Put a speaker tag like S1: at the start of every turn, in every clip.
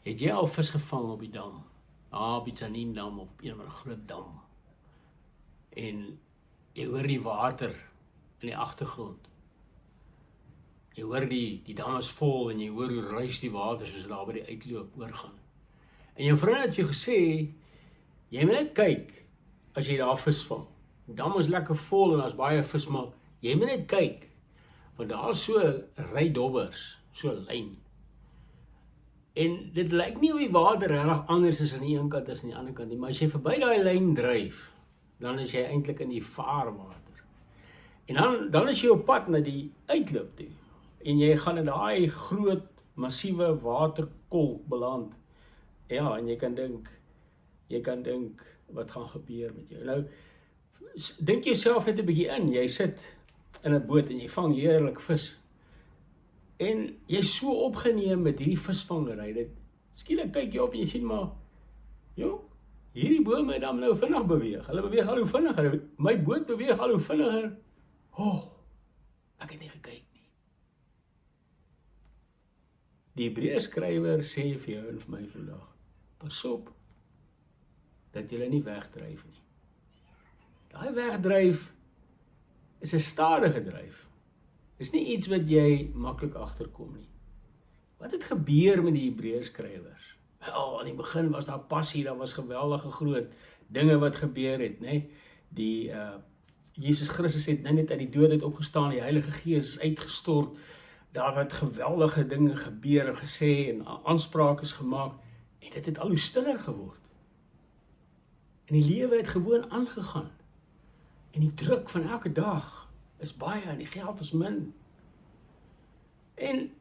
S1: Het jy al vis gevang op die dam? Op die Tzaneen-dam of op een of 'n groot dam. En jy hoor die water in die agtergrond. Jy hoor die dam is vol en jy hoor hoe ruis die water soos daar by die uitloop oorgaan. En jou vriend het vir jou gesê, jy moet net kyk as jy daar vis vang. Die dam is lekker vol en daar's baie vis, maar jy moet net kyk. Want daar is so 'n ry dobbers, so 'n lyn. En dit lyk nie of die water regtig anders is aan die een kant as aan die ander kant nie, maar as jy verby daai lyn dryf, dan is jy eintlik in die vaarwater. En dan is jy op pad na die uitloop toe. En jy gaan in daai groot, massiewe waterkolk beland. Ja, en jy kan dink wat gaan gebeur met jou. Nou, dink jouself net 'n bietjie in. Jy sit in 'n boot en jy vang heerlik vis. En jy is so opgeneem met hierdie visvangery, skielik kyk jy op en jy sien maar, hierdie bome het dan nou vinnig beweeg. Hulle beweeg al hoe vinniger. My boot beweeg al hoe vinniger. Ek het nie gekyk nie. Die Hebreërskrywer sê vir jou en vir my vandag, pas op dat jy nie wegdryf nie. Daai wegdryf is 'n stadige dryf. Dis nie iets wat jy maklik agterkom nie. Wat het gebeur met die Hebreërskrywers? Wel, aan die begin was daar passie, daar was geweldige groot dinge wat gebeur het, né? Jesus Christus het net uit die dood uit opgestaan, die Heilige Gees is uitgestort, daar het geweldige dinge gebeur en gesê en aansprake is gemaak, en dit het al hoe stiller geword. En die lewe het gewoon aangegaan. En die druk van elke dag is baie en die geld is min. En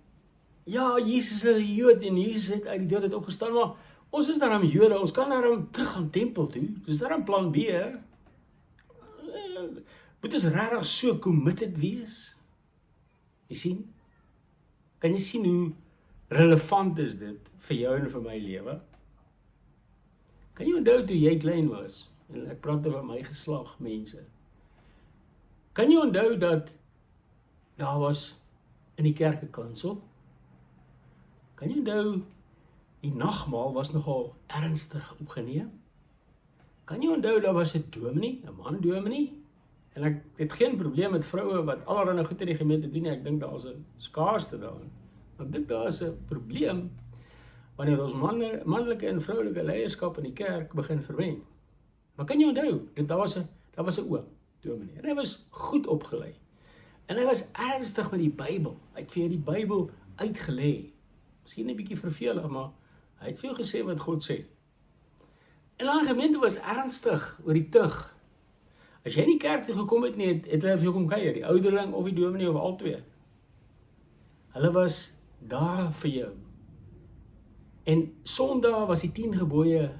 S1: ja, Jesus is 'n Jood en Jesus het uit die dood uit opgestaan, maar ons is daarom Jode, ons kan daarom terug gaan tempel toe. Dis daarom plan B. Moet ons regtig so committed wees? Jy sien? Kan jy sien hoe relevant is dit vir jou en vir my lewe? Kan jy onthou toe jy klein was? En ek praat oor my geslag mense. Kan jy onthou dat daar was in die kerk 'n kansel? Kan jy onthou die nagmaal was nogal ernstig opgeneem? Kan jy onthou daar was 'n dominee, 'n man dominee? En ek het geen probleem met vroue wat allerlei goed in die gemeente doen nie. Ek dink daar is 'n skaarste daarin. Ek dink daar is 'n probleem wanneer ons manlike en vroulike leierskap in die kerk begin verwen. Maar kan jy onthou, daar was 'n oom, dominee, en hy was goed opgelei. En hy was ernstig met die Bybel. Hy het vir jou die Bybel uitgelê. Miskien 'n bietjie vervelig, maar hy het vir jou gesê wat God sê. En die gemeente was ernstig oor die tug. As jy in die kerk toe gekom het nie, het hulle vir jou kom kuier, die ouderling of die dominee of al twee. Hulle was daar vir jou. En Sondag was die 10 gebooie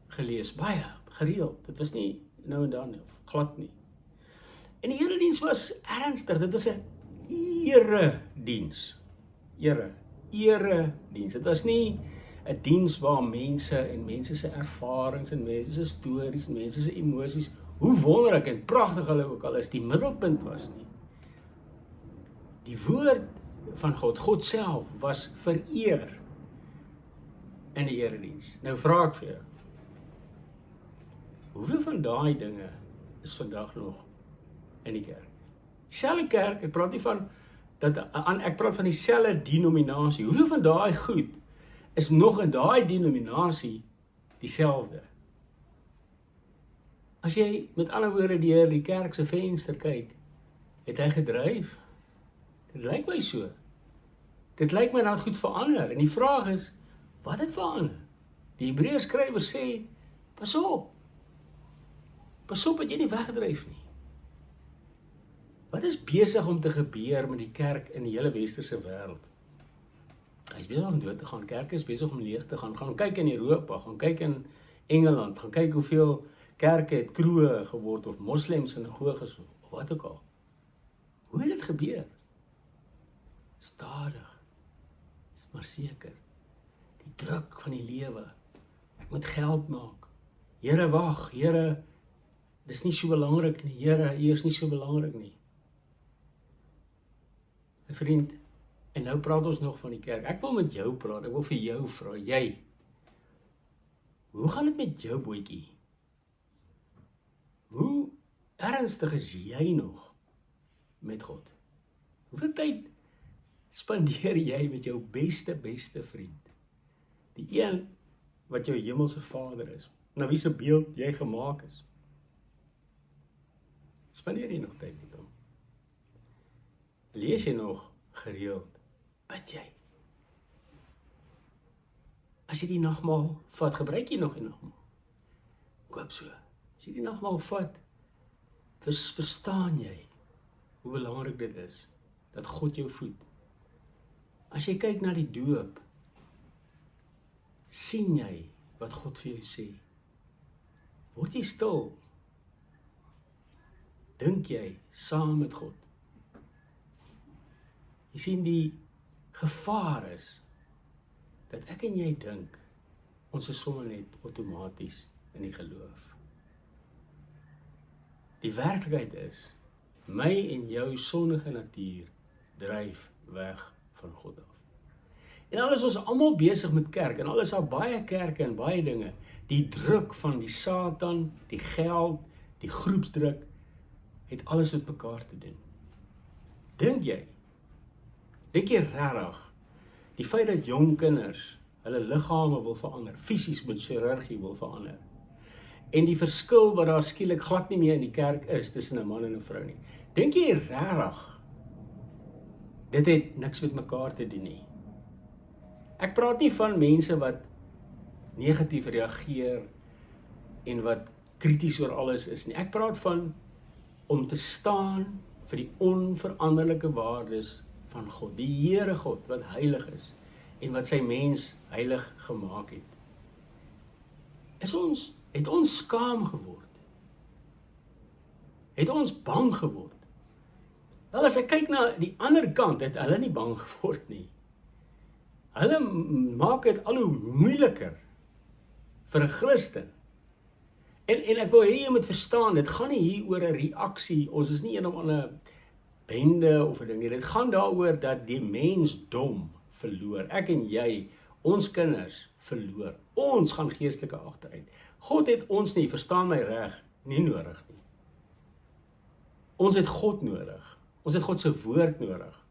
S1: gelees, baie gereeld. Dit was nie nou en dan of glad nie. En die erediens was ernstig, dit was 'n erediens. Erediens. Dit was nie 'n diens waar mense se ervarings en mense se stories en mense se emosies, hoe wonderlik en pragtig hulle ook al is, die middelpunt was nie. Die woord van God self was vereer in die erediens. Nou vra ek vir jou, hoeveel van daai dinge is vandag nog in die kerk? Dieselfde kerk, ek praat nie van ek praat van dieselfde denominasie. Hoeveel van daai goed is nog in daai denominasie dieselfde? As jy met ander woorde deur die kerk se venster kyk, het hy gedryf? Dit lyk my so. Dit lyk my dat goed verander. En die vraag is, wat het verander? Die Hebreërskrywer sê, pas op. Pas op dat jy nie weggedryf nie. Wat is besig om te gebeur met die kerk in die hele westerse wêreld? Hy is besig om dood te gaan, kerk is besig om leeg te gaan. Gaan kyk in Europa, gaan kyk in Engeland, gaan kyk hoeveel kerke het kroe geword, of moslems sinagoges, of wat ook al. Hoe het dit gebeur? Stadig, maar seker. Die druk van die lewe. Ek moet geld maak. Here, wag, Here, dis nie so belangrik nie. Here, hier is nie so belangrik nie. My vriend, En nou praat ons nog van die kerk. Ek wil met jou praat, ek wil vir jou vra, jy, hoe gaan dit met jou bootjie? Hoe ernstig is jy nog met God? Hoeveel tyd spandeer jy met jou beste vriend? Die een wat jou hemelse Vader is, na wie se beeld jy gemaak is. Spandeer jy nog tyd met hom? Lees jy nog gereeld? Bid jy? As jy die nagmaal vat, gebruik jy nog die nagmaal? Ek hoop so. As jy die nagmaal vat, verstaan jy hoe belangrik dit is, dat God jou voed. As jy kyk na die doop, sien jy wat God vir jou sê. Word jy stil? Dink jy saam met God? Jy sien, die gevaar is, dat ek en jy dink, ons is sommer net outomaties in die geloof. Die werklikheid is, my en jou sondige natuur dryf weg van God af. En al is ons almal besig met kerk, en al is daar baie kerke en baie dinge, die druk van die Satan, die geld, die groepsdruk, het alles met mekaar te doen. Dink jy regtig, die feit dat jong kinders hulle liggame wil verander, fisies met chirurgie wil verander, en die verskil wat daar skielik glad nie meer in die kerk is tussen 'n man en 'n vrou nie. Dink jy regtig, dit het niks met mekaar te doen nie? Ek praat nie van mense wat negatief reageer en wat krities oor alles is nie. Ek praat van om te staan vir die onveranderlike waardes van God, die Here God wat heilig is en wat sy mens heilig gemaak het. Het ons skaam geword? Het ons bang geword? Wel, as ek kyk na die ander kant, het hulle nie bang geword nie. Hulle maak dit al hoe moeiliker vir 'n Christen. En ek wil hê jy moet verstaan, dit gaan nie hier oor 'n reaksie, ons is nie een of ander bende of 'n ding nie, dit gaan daaroor dat die mensdom verloor, ek en jy, ons kinders verloor, ons gaan geestelike agteruit. God het ons nie, verstaan my reg, nie nodig nie. Ons het God nodig, ons het God se woord nodig.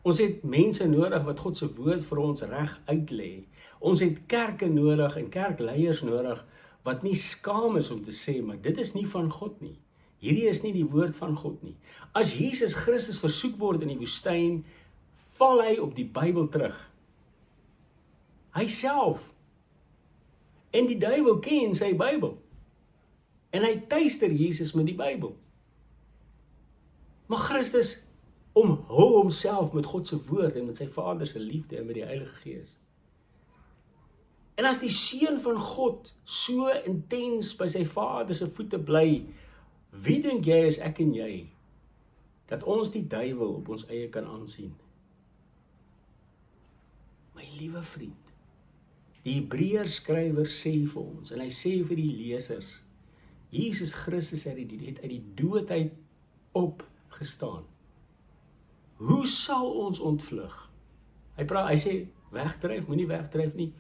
S1: Ons het mense nodig wat God se woord vir ons reg uitlê. Ons het kerke nodig en kerkleiers nodig wat nie skaam is om te sê, maar dit is nie van God nie. Hierdie is nie die woord van God nie. As Jesus Christus versoek word in die woestyn, val hy op die Bybel terug. Hy self. En die duiwel ken sy Bybel. En hy tuister Jesus met die Bybel. Maar Christus omhul homself met God se woord en met sy Vader se liefde en met die Heilige Gees. En as die Seun van God so intens by sy Vader se voete bly, wie dink jy is ek en jy, dat ons die duiwel op ons eie kan aansien? My liewe vriend, die Hebreërs skrywer sê vir ons, en hy sê vir die lesers, Jesus Christus het uit die dood uit opgestaan. Hoe sal ons ontvlug? Hy sê, wegdryf, moenie wegdryf nie.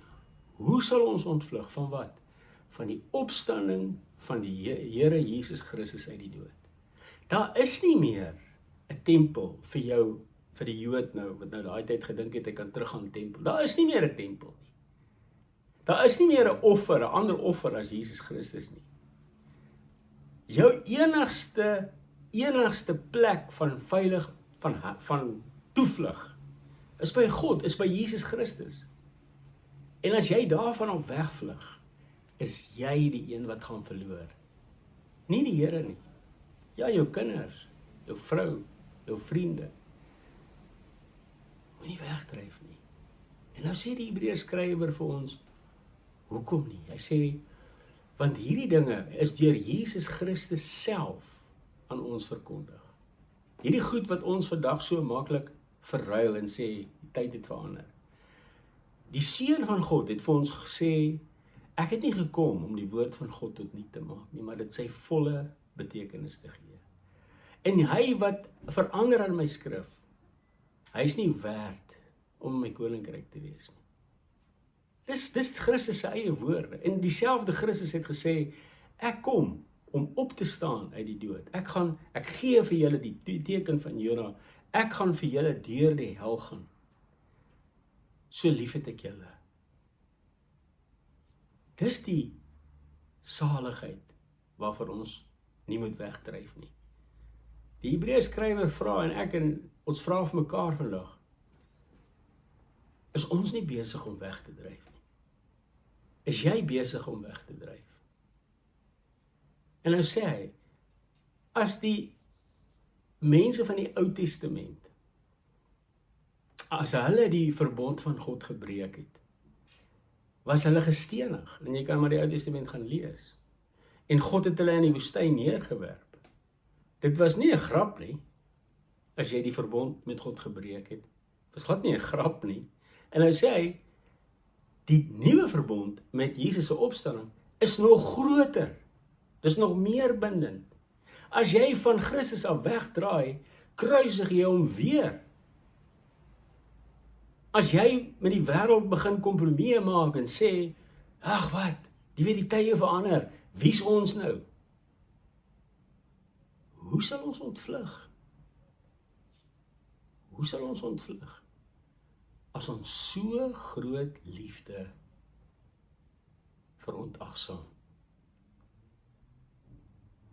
S1: Hoe sal ons ontvlug? Van wat? Van die opstanding van die Here Jesus Christus uit die dood. Daar is nie meer 'n tempel vir jou, vir die Jood nou, wat nou daai tyd gedink het, hy kan teruggaan tempel. Daar is nie meer 'n tempel nie. Daar is nie meer 'n offer, 'n ander offer as Jesus Christus nie. Jou enigste plek van veilig, van toevlug, is by God, is by Jesus Christus. En as jy daarvan op wegvlug, is jy die een wat gaan verloor. Nie die Here nie. Ja, jou kinders, jou vrou, jou vriende. Moenie wegdryf nie. En nou sê die Hebreërs skrywer vir ons, hoekom nie? Hy sê, want hierdie dinge is deur Jesus Christus self aan ons verkondig. Hierdie goed wat ons vandag so maklik verruil en sê, die tyd het verander. Die Seun van God het vir ons gesê, ek het nie gekom om die woord van God tot niet te maak nie, maar dit sy volle betekenis te gee. En hy wat verander aan my skrif, hy is nie werd om in my koninkryk te wees nie. Dis Christus se eie woorde. En dieselfde Christus het gesê, ek kom om op te staan uit die dood. Ek gee vir julle die teken van Jona. Ek gaan vir julle deur die hel gaan. So lief het ek julle. Dis die saligheid waarvoor ons nie moet wegdryf nie. Die Hebreërs skrywer vra en ons vra vir mekaar vandag, is ons nie besig om weg te dryf nie? Is jy besig om weg te dryf? En nou sê hy, as die mense van die Ou Testament, as hulle die verbond van God gebreek het, was hulle gestenig, en jy kan maar die Ou Testament gaan lees, en God het hulle in die woestyn neergewerp. Dit was nie 'n grap nie, as jy die verbond met God gebreek het. Dit was glad nie 'n grap nie. En nou sê hy, die nuwe verbond met Jesus se opstanding is nog groter. Dis nog meer bindend. As jy van Christus af wegdraai, kruisig jy hom weer. As jy met die wêreld begin kompromieë maak en sê, ag wat, jy weet die tye verander, wie's ons nou? Hoe sal ons ontvlug? Hoe sal ons ontvlug? As ons so groot liefde verontagsaam.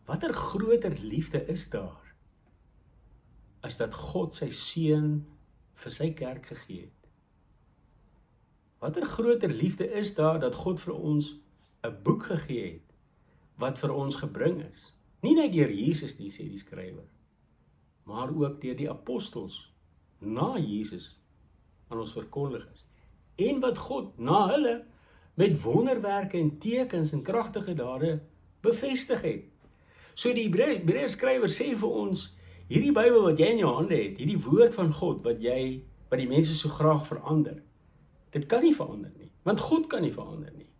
S1: Watter groter liefde is daar, as dat God sy seun vir sy kerk gegee het? Watter groter liefde is daar, dat God vir ons 'n boek gegee het, wat vir ons gebring is? Nie net deur Jesus nie, sê die skrywer, maar ook deur die apostels, na Jesus, aan ons verkondig is. En wat God, na hulle, met wonderwerke en tekens en kragtige dade, bevestig het. So die Hebreërs skrywer sê vir ons, hierdie Bybel wat jy in jou hande het, hierdie woord van God, wat die mense so graag verander, dit kan nie verander nie, want God kan nie verander nie.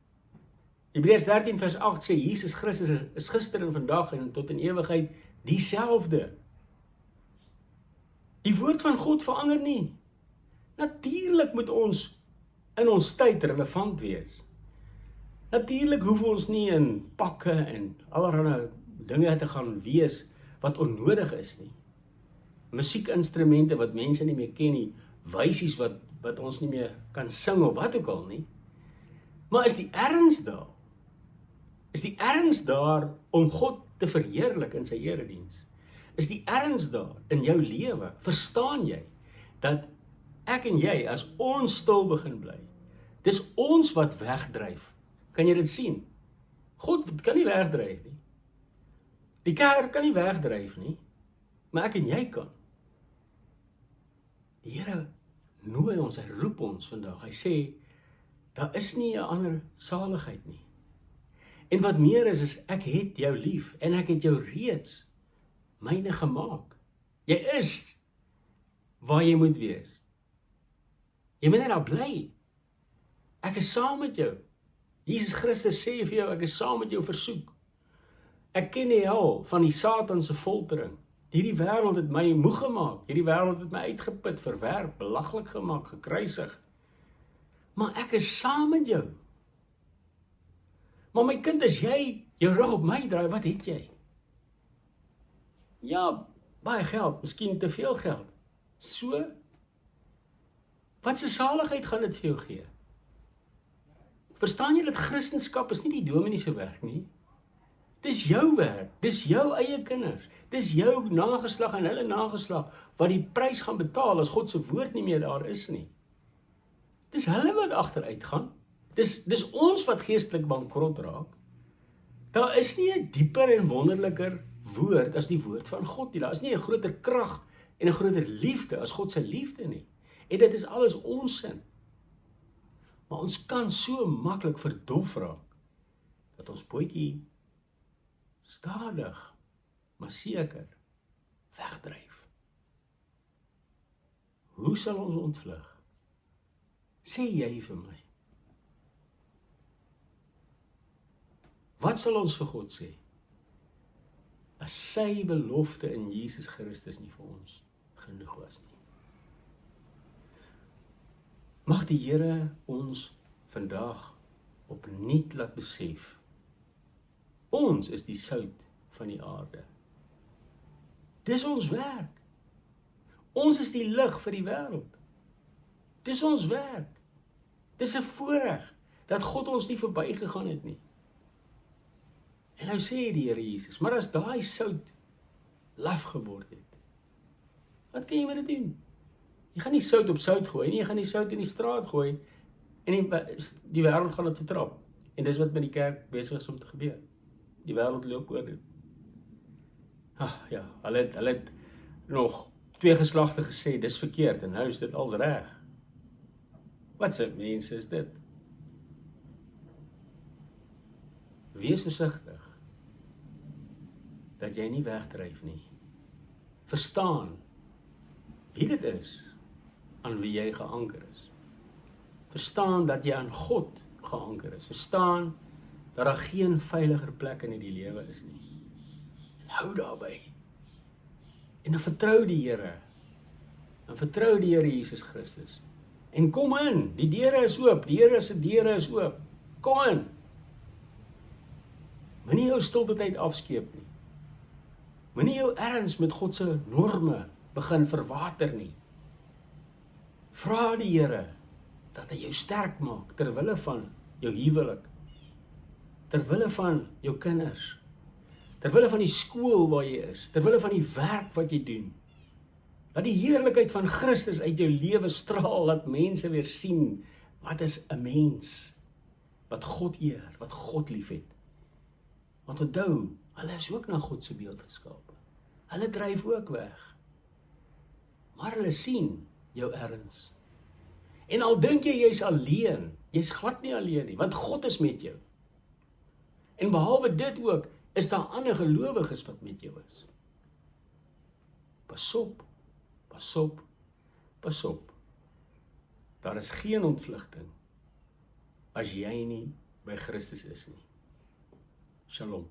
S1: Hebreërs 13 vers 8 sê, Jesus Christus is gister en vandag en tot in ewigheid dieselfde. Die woord van God verander nie. Natuurlik moet ons in ons tyd relevant wees. Natuurlik hoef ons nie in pakke en allerlei dinge te gaan wees wat onnodig is nie. Musiekinstrumente wat mense nie meer ken nie, wysies wat ons nie meer kan sing of wat ook al nie. Maar is die erns daar? Is die erns daar om God te verheerlik in sy erediens? Is die erns daar in jou lewe? Verstaan jy dat ek en jy, as ons stil begin bly, dis ons wat wegdryf. Kan jy dit sien? God kan nie wegdryf nie. Die kerk kan nie wegdryf nie, maar ek en jy kan. Die Here nooi ons, hy roep ons vandag. Hy sê, daar is nie 'n ander saligheid nie. En wat meer is ek het jou lief en ek het jou reeds myne gemaak. Jy is waar jy moet wees. Jy moet net daar bly. Ek is saam met jou. Jesus Christus sê vir jou, ek is saam met jou versoek. Ek ken die hel van die Satan se foltering. Hierdie wêreld het my moeg gemaak. Hierdie wêreld het my uitgeput, verwerp, belaglik gemaak, gekruisig. Maar ek is saam met jou. Maar my kind, as jy jou rug op my draai, wat het jy? Ja, baie geld, miskien te veel geld. So, wat se saligheid gaan dit vir jou gee? Verstaan jy dat Christendom is nie die dominee se werk nie? Dis jou werk, dis jou eie kinders, dis jou nageslag en hulle nageslag, wat die prys gaan betaal as God se woord nie meer daar is nie. Dis hulle wat agteruit gaan. Dis ons wat geestelik bankrot raak. Daar is nie 'n dieper en wonderliker woord as die woord van God nie. Daar is nie 'n groter krag en 'n groter liefde as God se liefde nie. En dit is alles onsin. Maar ons kan so maklik verdof raak, dat ons bootjie stadig, maar seker wegdryf. Hoe sal ons ontvlug? Sê jy vir my. Wat sal ons vir God sê? As sy belofte in Jesus Christus nie vir ons genoeg was nie. Mag die Here ons vandag opnuut laat besef, ons is die sout van die aarde. Dis ons werk. Ons is die lig vir die wêreld. Dis ons werk. Dis 'n voorreg dat God ons nie verbygegaan het nie. En nou sê die Here Jesus, maar as daai sout laf geword het, wat kan jy met dit doen? Jy gaan nie sout op sout gooi nie, jy gaan nie sout in die straat gooi en die wêreld gaan dit vertrap. En dis wat met die kerk besig is om te gebeur. Die wêreld loop oor dit. Ja, hulle het nog 2 geslagte gesê, dis verkeerd, en nou is dit als reg. Wat se mense is dit? Wees versigtig, dat jy nie wegdryf nie. Verstaan, wie dit is, aan wie jy geanker is. Verstaan dat jy aan God geanker is. Verstaan, dat daar geen veiliger plek in die lewe is nie. En hou daarby. En dan vertrou die Here. En vertrou die Here Jesus Christus. En kom in, die deure is oop, die Here se deure is oop. Kom in. Moenie jou stilte tyd afskeep nie. Moenie jou erns met God se norme begin verwater nie. Vra die Here dat hy jou sterk maak ter wille van jou huwelik, ter wille van jou kinders, ter wille van die skool waar jy is, ter wille van die werk wat jy doen. Laat die heerlikheid van Christus uit jou lewe straal, laat mense weer sien, wat is 'n mens, wat God eer, wat God liefhet. Want onthou, hulle is ook na God se beeld geskape. Hulle dryf ook weg. Maar hulle sien jou erns. En al dink jy jy's alleen, jy's glad nie alleen nie, want God is met jou. En behalwe dit ook, is daar ander gelowiges wat met jou is. Pas op, pas op, pas op. Daar is geen ontvlugting as jy nie by Christus is nie. Shalom.